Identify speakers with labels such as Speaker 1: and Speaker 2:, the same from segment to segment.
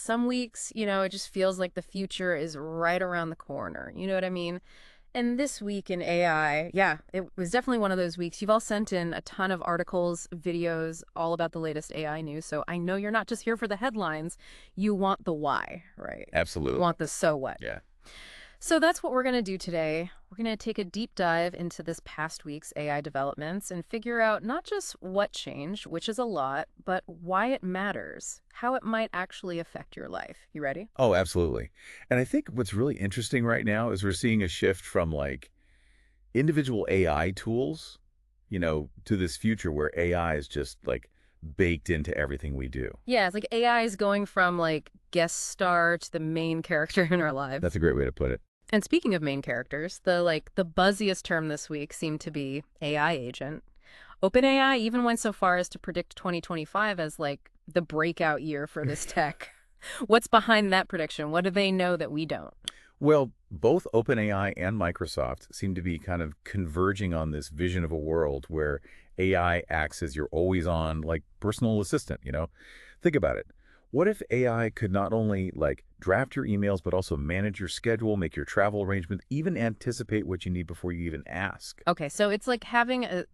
Speaker 1: some weeks, it just feels like the future is right around the corner. You know what I mean? And this week in AI, yeah, it was definitely one of those weeks. You've all sent in a ton of articles, videos, all about the latest AI news. So I know you're not just here for the headlines. You want the why, right? You
Speaker 2: Absolutely.
Speaker 1: want the so what.
Speaker 2: Yeah.
Speaker 1: So that's what we're going to do today. We're going to take a deep dive into this past week's AI developments and figure out not just what changed, which is a lot, but why it matters, how it might actually affect your life. You ready?
Speaker 2: Oh, absolutely. And I think what's really interesting right now is we're seeing a shift from like individual AI tools, to this future where AI is just like baked into everything we do.
Speaker 1: Yeah, it's like AI is going from like guest star to the main character in our
Speaker 2: That's
Speaker 1: lives.
Speaker 2: a great way to put it.
Speaker 1: And speaking of main characters, the buzziest term this week seemed to be AI agent. OpenAI even went so far as to predict 2025 as like the breakout year for this tech. What's behind that prediction? What do they know that we don't?
Speaker 2: Well, both OpenAI and Microsoft seem to be kind of converging on this vision of a world where AI acts as your always-on, like, personal assistant. Think about it. What if AI could not only, like, draft your emails, but also manage your schedule, make your travel arrangements, even anticipate what you need before you even ask?
Speaker 1: Okay, so it's like having a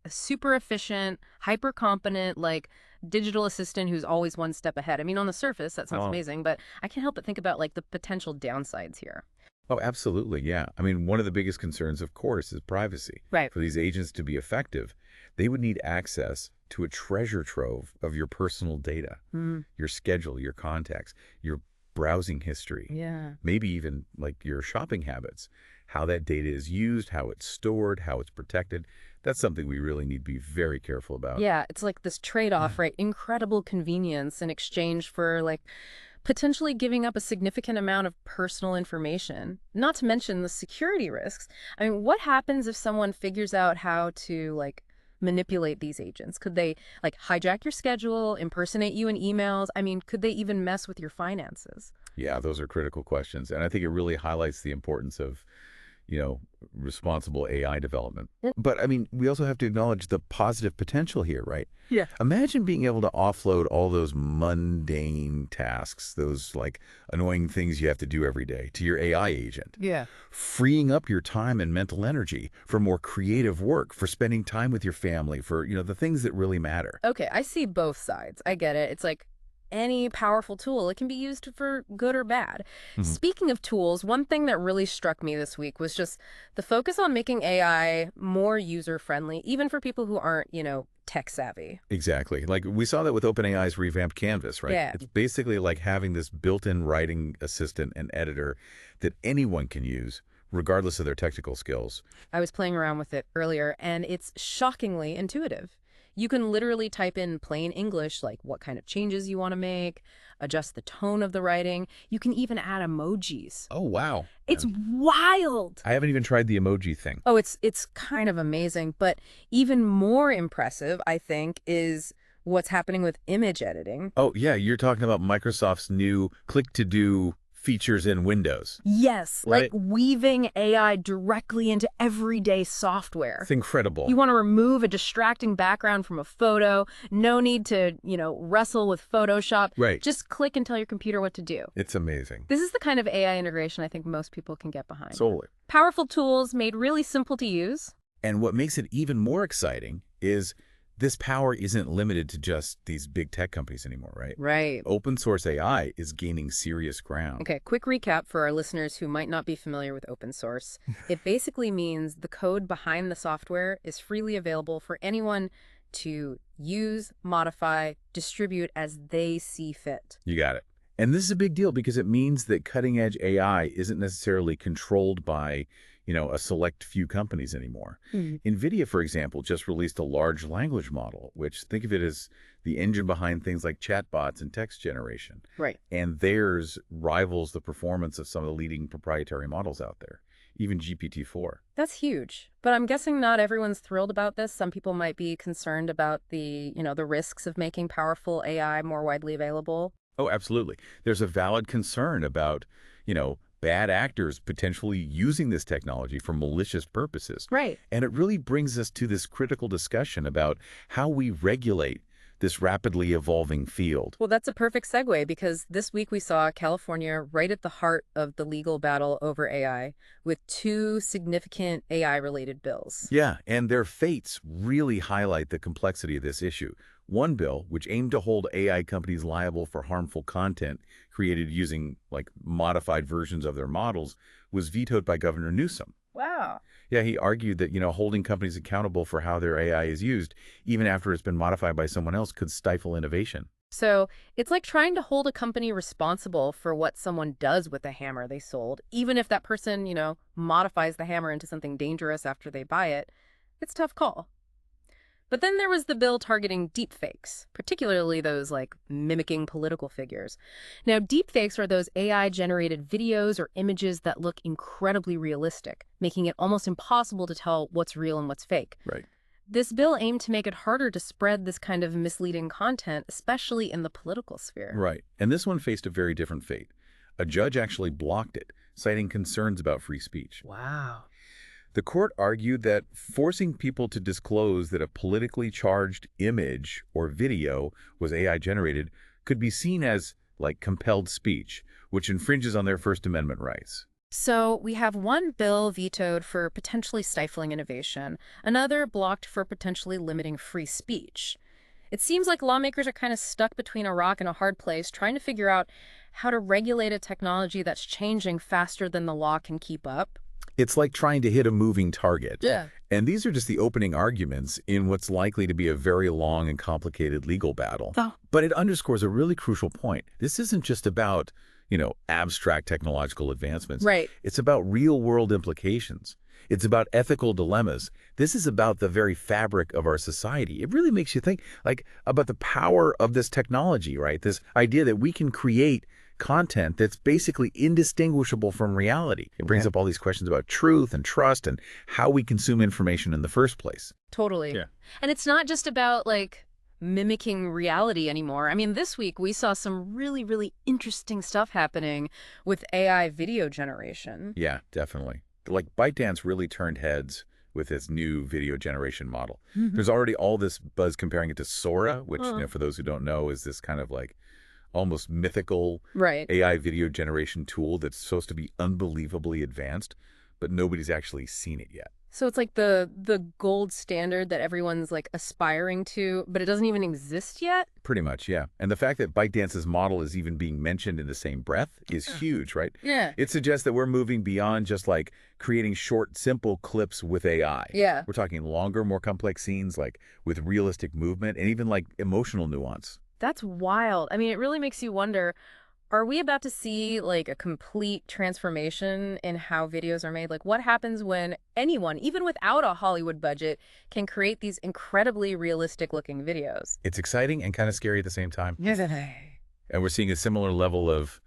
Speaker 1: super efficient, hyper competent like digital assistant who's always one step ahead. I mean, on the surface, that sounds
Speaker 2: Oh,
Speaker 1: amazing, but I can't help but think about like the potential downsides here.
Speaker 2: Oh, absolutely. Yeah. I mean, one of the biggest concerns, of course, is privacy.
Speaker 1: Right.
Speaker 2: For these agents to be effective, they would need access to a treasure trove of your personal data,
Speaker 1: Mm,
Speaker 2: your schedule, your contacts, your browsing history,
Speaker 1: yeah.
Speaker 2: maybe even like your shopping habits, how that data is used, how it's stored, how it's protected. That's something we really need to be very careful about.
Speaker 1: Yeah, it's like this trade-off, right? Incredible convenience in exchange for like potentially giving up a significant amount of personal information, not to mention the security risks. I mean, what happens if someone figures out how to like manipulate these agents? Could they like hijack your schedule, impersonate you in emails? I mean, could they even mess with your finances?
Speaker 2: Yeah, those are critical questions. And I think it really highlights the importance of you know, responsible AI development.
Speaker 1: Yeah.
Speaker 2: But I mean, we also have to acknowledge the positive potential here, right?
Speaker 1: Yeah.
Speaker 2: Imagine being able to offload all those mundane tasks, those like annoying things you have to do every day to your AI agent,
Speaker 1: Yeah.
Speaker 2: freeing up your time and mental energy for more creative work, for spending time with your family, for, the things that really matter.
Speaker 1: Okay, I see both sides. I get it. It's like any powerful tool, it can be used for good or bad.
Speaker 2: Mhm.
Speaker 1: Speaking of tools, one thing that really struck me this week was just the focus on making AI more user friendly, even for people who aren't, tech savvy.
Speaker 2: Exactly. Like we saw that with OpenAI's revamped Canvas, right?
Speaker 1: Yeah.
Speaker 2: It's basically like having this built-in writing assistant and editor that anyone can use, regardless of their technical skills.
Speaker 1: I was playing around with it earlier, and it's shockingly intuitive. You can literally type in plain English, like what kind of changes you want to make, adjust the tone of the writing. You can even add emojis.
Speaker 2: Oh, wow.
Speaker 1: It's wild.
Speaker 2: I haven't even tried the emoji thing.
Speaker 1: Oh, it's kind of amazing, but even more impressive, I think, is what's happening with image editing.
Speaker 2: Oh, yeah, you're talking about Microsoft's new click-to-do features in Windows,
Speaker 1: Yes, like
Speaker 2: right?
Speaker 1: weaving AI directly into everyday software.
Speaker 2: It's incredible.
Speaker 1: You want to remove a distracting background from a photo, no need to, wrestle with Photoshop.
Speaker 2: Right.
Speaker 1: Just click and tell your computer what to do.
Speaker 2: It's amazing.
Speaker 1: This is the kind of AI integration I think most people can get behind.
Speaker 2: Solely.
Speaker 1: Powerful tools made really simple to use.
Speaker 2: And what makes it even more exciting is this power isn't limited to just these big tech companies anymore, right?
Speaker 1: Right.
Speaker 2: Open source AI is gaining serious ground.
Speaker 1: Okay, quick recap for our listeners who might not be familiar with open source. It basically means the code behind the software is freely available for anyone to use, modify, distribute as they see fit.
Speaker 2: You got it. And this is a big deal because it means that cutting edge AI isn't necessarily controlled by, a select few companies anymore. NVIDIA, for example, just released a large language model, which think of it as the engine behind things like chatbots and text generation.
Speaker 1: Right.
Speaker 2: And theirs rivals the performance of some of the leading proprietary models out there, even GPT-4.
Speaker 1: That's huge. But I'm guessing not everyone's thrilled about this. Some people might be concerned about the risks of making powerful AI more widely available.
Speaker 2: Oh, absolutely. There's a valid concern about, bad actors potentially using this technology for malicious purposes.
Speaker 1: Right.
Speaker 2: And it really brings us to this critical discussion about how we regulate this rapidly evolving field.
Speaker 1: Well, that's a perfect segue because this week we saw California right at the heart of the legal battle over AI with two significant AI-related bills.
Speaker 2: Yeah, and their fates really highlight the complexity of this issue. One bill, which aimed to hold AI companies liable for harmful content created using modified versions of their models, was vetoed by Governor Newsom.
Speaker 1: Wow.
Speaker 2: Yeah, he argued that, holding companies accountable for how their AI is used, even after it's been modified by someone else, could stifle innovation.
Speaker 1: So it's like trying to hold a company responsible for what someone does with the hammer they sold, even if that person, modifies the hammer into something dangerous after they buy it. It's a tough call. But then there was the bill targeting deepfakes, particularly those mimicking political figures. Now, deepfakes are those AI-generated videos or images that look incredibly realistic, making it almost impossible to tell what's real and what's fake.
Speaker 2: Right.
Speaker 1: This bill aimed to make it harder to spread this kind of misleading content, especially in the political sphere.
Speaker 2: Right. And this one faced a very different fate. A judge actually blocked it, citing concerns about free speech.
Speaker 1: Wow.
Speaker 2: The court argued that forcing people to disclose that a politically charged image or video was AI-generated could be seen as, compelled speech, which infringes on their First Amendment rights.
Speaker 1: So we have one bill vetoed for potentially stifling innovation, another blocked for potentially limiting free speech. It seems like lawmakers are kind of stuck between a rock and a hard place, trying to figure out how to regulate a technology that's changing faster than the law can keep up.
Speaker 2: It's like trying to hit a moving target.
Speaker 1: Yeah.
Speaker 2: And these are just the opening arguments in what's likely to be a very long and complicated legal battle.
Speaker 1: Oh.
Speaker 2: But it underscores a really crucial point. This isn't just about, abstract technological advancements.
Speaker 1: Right.
Speaker 2: It's about real-world implications. It's about ethical dilemmas. This is about the very fabric of our society. It really makes you think, about the power of this technology, right? This idea that we can create content that's basically indistinguishable from reality. It brings up all these questions about truth and trust and how we consume information in the first place.
Speaker 1: Totally.
Speaker 2: Yeah.
Speaker 1: And it's not just about, mimicking reality anymore. I mean, this week we saw some really, really interesting stuff happening with AI video generation.
Speaker 2: Yeah, definitely. ByteDance really turned heads with its new video generation model. There's already all this buzz comparing it to Sora, which, for those who don't know, is this kind of almost mythical AI video generation tool that's supposed to be unbelievably advanced, but nobody's actually seen it yet.
Speaker 1: So it's like the gold standard that everyone's aspiring to, but it doesn't even exist yet?
Speaker 2: Pretty much, yeah. And the fact that ByteDance's model is even being mentioned in the same breath is huge, right?
Speaker 1: Yeah.
Speaker 2: It suggests that we're moving beyond just creating short, simple clips with AI.
Speaker 1: Yeah.
Speaker 2: We're talking longer, more complex scenes with realistic movement and even emotional nuance.
Speaker 1: That's wild. I mean, it really makes you wonder, are we about to see a complete transformation in how videos are made? What happens when anyone, even without a Hollywood budget, can create these incredibly realistic looking videos?
Speaker 2: It's exciting and kind of scary at the same time.
Speaker 1: Yes.
Speaker 2: And we're seeing a similar level of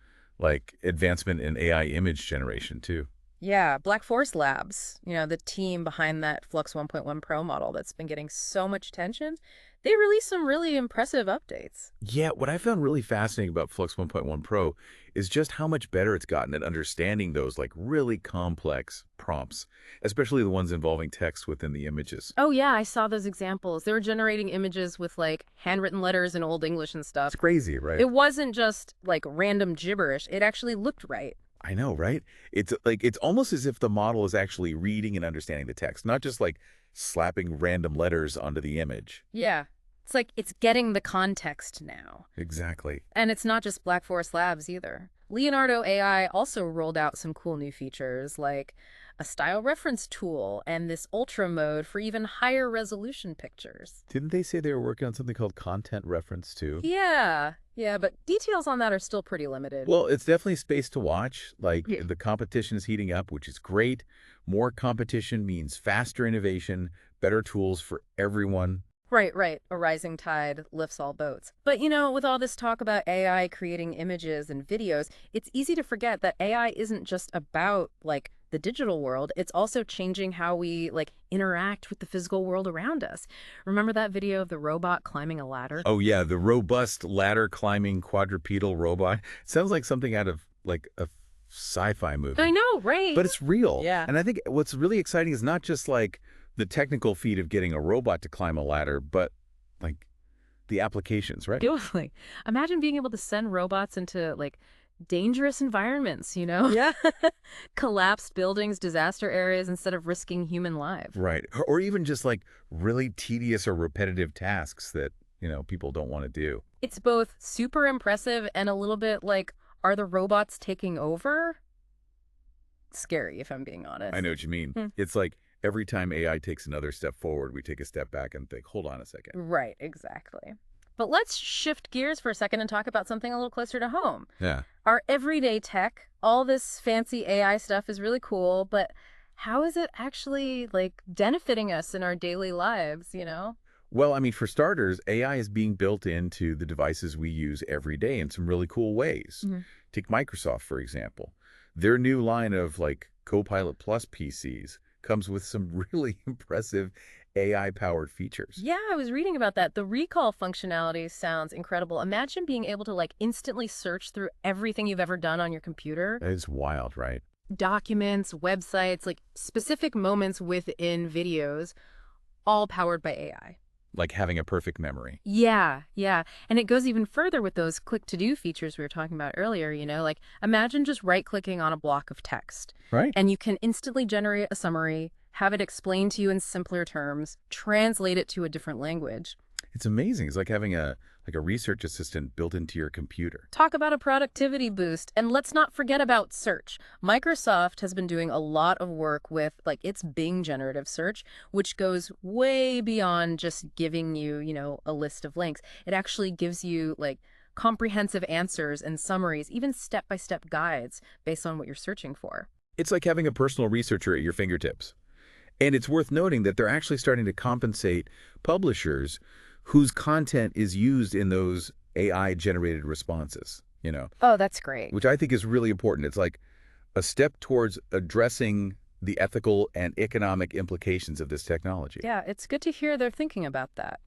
Speaker 2: advancement in AI image generation too.
Speaker 1: Yeah, Black Forest Labs, the team behind that Flux 1.1 Pro model that's been getting so much attention, they released some really impressive updates.
Speaker 2: Yeah, what I found really fascinating about Flux 1.1 Pro is just how much better it's gotten at understanding those really complex prompts, especially the ones involving text within the images.
Speaker 1: Oh yeah, I saw those examples. They were generating images with handwritten letters in Old English and stuff.
Speaker 2: It's crazy, right?
Speaker 1: It wasn't just random gibberish. It actually looked right.
Speaker 2: I know, right? It's it's almost as if the model is actually reading and understanding the text, not just slapping random letters onto the image.
Speaker 1: Yeah. It's it's getting the context now.
Speaker 2: Exactly.
Speaker 1: And it's not just Black Forest Labs either. Leonardo AI also rolled out some cool new features like a style reference tool and this ultra mode for even higher resolution pictures.
Speaker 2: Didn't they say they were working on something called content reference too?
Speaker 1: Yeah, but details on that are still pretty limited.
Speaker 2: Well, it's definitely space to watch. The competition is heating up, which is great. More competition means faster innovation, better tools for everyone.
Speaker 1: Right. A rising tide lifts all boats. But, with all this talk about AI creating images and videos, it's easy to forget that AI isn't just about, the digital world. It's also changing how we, interact with the physical world around us. Remember that video of the robot climbing a ladder?
Speaker 2: Oh, yeah, the robust ladder-climbing quadrupedal robot. It sounds like something out of, a sci-fi movie.
Speaker 1: I know, right?
Speaker 2: But it's real.
Speaker 1: Yeah.
Speaker 2: And I think what's really exciting is not just, the technical feat of getting a robot to climb a ladder, but the applications, right?
Speaker 1: Totally. Imagine being able to send robots into like dangerous environments, you know?
Speaker 2: Yeah.
Speaker 1: Collapsed buildings, disaster areas instead of risking human life.
Speaker 2: Right. Or even just like really tedious or repetitive tasks that, people don't want to do.
Speaker 1: It's both super impressive and a little bit like, are the robots taking over? Scary, if I'm being
Speaker 2: I know
Speaker 1: honest.
Speaker 2: what you mean.
Speaker 1: Hmm.
Speaker 2: It's like every time AI takes another step forward, we take a step back and think, hold on a second.
Speaker 1: Right, exactly. But let's shift gears for a second and talk about something a little closer to home.
Speaker 2: Yeah.
Speaker 1: Our everyday tech, all this fancy AI stuff is really cool, but how is it actually like benefiting us in our daily lives, you know?
Speaker 2: Well, I mean, for starters, AI is being built into the devices we use every day in some really cool ways.
Speaker 1: Mhm.
Speaker 2: Take Microsoft, for example. Their new line of like Copilot Plus PCs comes with some really impressive AI-powered features.
Speaker 1: Yeah, I was reading about that. The recall functionality sounds incredible. Imagine being able to like instantly search through everything you've ever done on your computer.
Speaker 2: That is wild, right?
Speaker 1: Documents, websites, like specific moments within videos, all powered by AI.
Speaker 2: Like having a perfect memory.
Speaker 1: Yeah, yeah. And it goes even further with those click to do features we were talking about earlier, like imagine just right clicking on a block of text
Speaker 2: Right.
Speaker 1: and you can instantly generate a summary, have it explained to you in simpler terms, translate it to a different language.
Speaker 2: It's amazing. It's like having a research assistant built into your computer.
Speaker 1: Talk about a productivity boost. And let's not forget about search. Microsoft has been doing a lot of work with like its Bing generative search, which goes way beyond just giving you, a list of links. It actually gives you like comprehensive answers and summaries, even step-by-step guides based on what you're searching for.
Speaker 2: It's like having a personal researcher at your fingertips. And it's worth noting that they're actually starting to compensate publishers whose content is used in those AI-generated responses,
Speaker 1: Oh, that's great.
Speaker 2: which I think is really important. It's like a step towards addressing the ethical and economic implications of this technology.
Speaker 1: Yeah, it's good to hear they're thinking about that.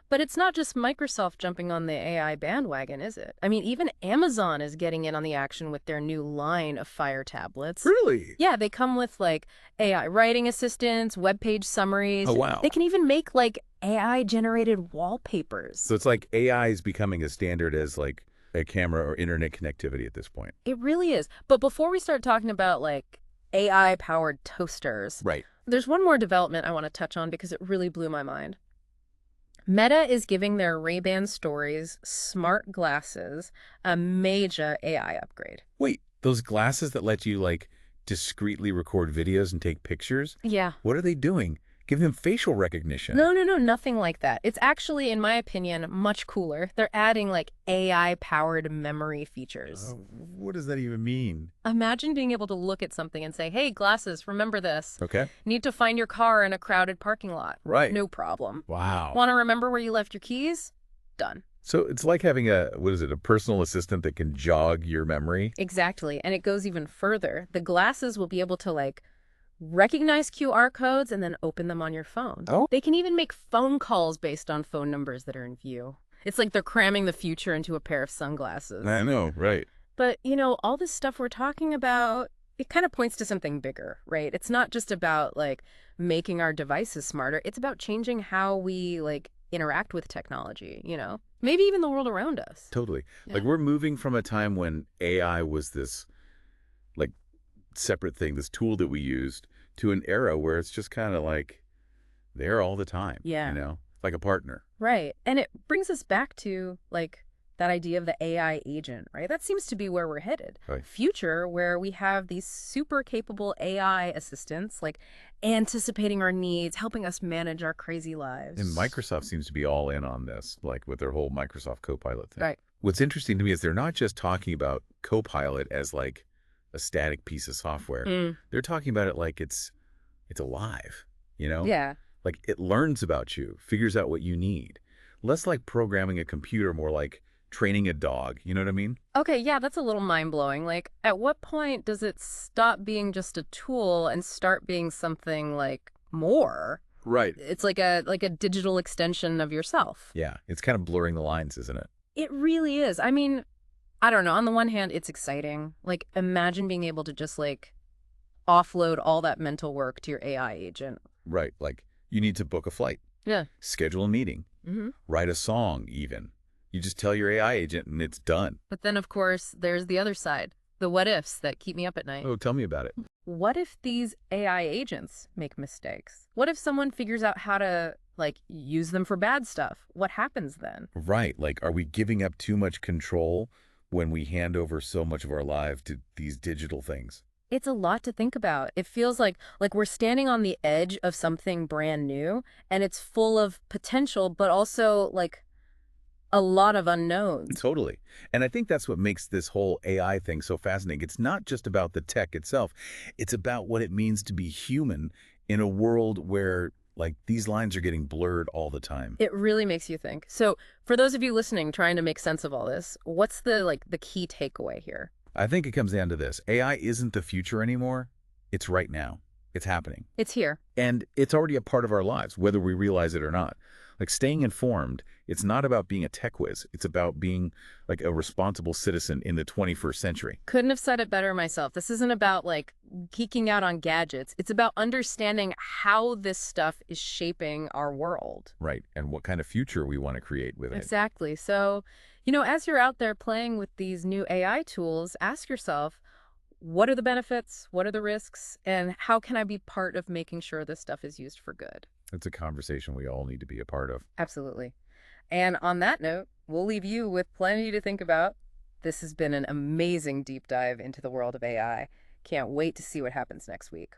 Speaker 1: But it's not just Microsoft jumping on the AI bandwagon, is it? I mean, even Amazon is getting in on the action with their new line of Fire tablets.
Speaker 2: Really?
Speaker 1: Yeah, they come with like AI writing assistants, web page summaries.
Speaker 2: Oh, wow.
Speaker 1: They can even make like AI generated wallpapers.
Speaker 2: So it's like AI is becoming as standard as like a camera or internet connectivity at this point.
Speaker 1: It really is. But before we start talking about like AI powered toasters,
Speaker 2: Right.
Speaker 1: there's one more development I want to touch on because it really blew my mind. Meta is giving their Ray-Ban Stories smart glasses a major AI upgrade.
Speaker 2: Wait, those glasses that let you like discreetly record videos and take pictures?
Speaker 1: Yeah.
Speaker 2: What are they doing? Give them facial recognition.
Speaker 1: No, no, no, nothing like that. It's actually, in my opinion, much cooler. They're adding like AI-powered memory features.
Speaker 2: What does that even mean?
Speaker 1: Imagine being able to look at something and say, hey, glasses, remember this.
Speaker 2: Okay.
Speaker 1: Need to find your car in a crowded parking lot.
Speaker 2: Right.
Speaker 1: No problem.
Speaker 2: Wow.
Speaker 1: Want to remember where you left your keys? Done.
Speaker 2: So it's like having a personal assistant that can jog your memory?
Speaker 1: Exactly. And it goes even further. The glasses will be able to like recognize QR codes and then open them on your phone.
Speaker 2: Oh.
Speaker 1: They can even make phone calls based on phone numbers that are in view. It's like they're cramming the future into a pair of sunglasses.
Speaker 2: I know, right.
Speaker 1: But, all this stuff we're talking about, it kind of points to something bigger, right? It's not just about like making our devices smarter. It's about changing how we like interact with technology. Maybe even the world around us.
Speaker 2: Totally.
Speaker 1: Yeah.
Speaker 2: Like we're moving from a time when AI was this like separate thing, this tool that we used, to an era where it's just kind of like there all the time.
Speaker 1: Yeah.
Speaker 2: Like a partner.
Speaker 1: Right. And it brings us back to like that idea of the AI agent, right? That seems to be where we're headed.
Speaker 2: Right.
Speaker 1: Future where we have these super capable AI assistants like anticipating our needs, helping us manage our crazy lives.
Speaker 2: And Microsoft seems to be all in on this, like with their whole Microsoft Copilot thing.
Speaker 1: Right.
Speaker 2: What's interesting to me is they're not just talking about Copilot as like a static piece of software. They're talking about it like it's alive,
Speaker 1: Yeah.
Speaker 2: Like it learns about you, figures out what you need. Less like programming a computer, more like training a dog. You know what I mean?
Speaker 1: Okay, yeah, that's a little mind-blowing. Like, at what point does it stop being just a tool and start being something like more?
Speaker 2: Right.
Speaker 1: It's like a digital extension of yourself.
Speaker 2: Yeah, it's kind of blurring the lines, isn't it?
Speaker 1: It really is. I mean, I don't know. On the one hand, it's exciting. Like, imagine being able to just like offload all that mental work to your AI agent.
Speaker 2: Right. Like you need to book a flight,
Speaker 1: Yeah.
Speaker 2: schedule a meeting,
Speaker 1: Hmm.
Speaker 2: write a song even. You just tell your AI agent and it's done.
Speaker 1: But then, of course, there's the other side, the what ifs that keep me up at night.
Speaker 2: Oh, tell me about it.
Speaker 1: What if these AI agents make mistakes? What if someone figures out how to, like, use them for bad stuff? What happens then?
Speaker 2: Right. Like, are we giving up too much control when we hand over so much of our life to these digital things?
Speaker 1: It's a lot to think about. It feels like we're standing on the edge of something brand new, and it's full of potential, but also like a lot of unknowns.
Speaker 2: Totally. And I think that's what makes this whole AI thing so fascinating. It's not just about the tech itself. It's about what it means to be human in a world where, like, these lines are getting blurred all the time.
Speaker 1: It really makes you think. So, for those of you listening trying to make sense of all this, what's the key takeaway here?
Speaker 2: I think it comes down to this. AI isn't the future anymore. It's right now. It's happening.
Speaker 1: It's here.
Speaker 2: And it's already a part of our lives, whether we realize it or not. Like, staying informed, it's not about being a tech whiz. It's about being like a responsible citizen in the 21st century.
Speaker 1: Couldn't have said it better myself. This isn't about like geeking out on gadgets. It's about understanding how this stuff is shaping our world.
Speaker 2: Right. And what kind of future we want to create with it.
Speaker 1: Exactly. So, as you're out there playing with these new AI tools, ask yourself, what are the benefits? What are the risks? And how can I be part of making sure this stuff is used for good?
Speaker 2: It's a conversation we all need to be a part of.
Speaker 1: Absolutely. And on that note, we'll leave you with plenty to think about. This has been an amazing deep dive into the world of AI. Can't wait to see what happens next week.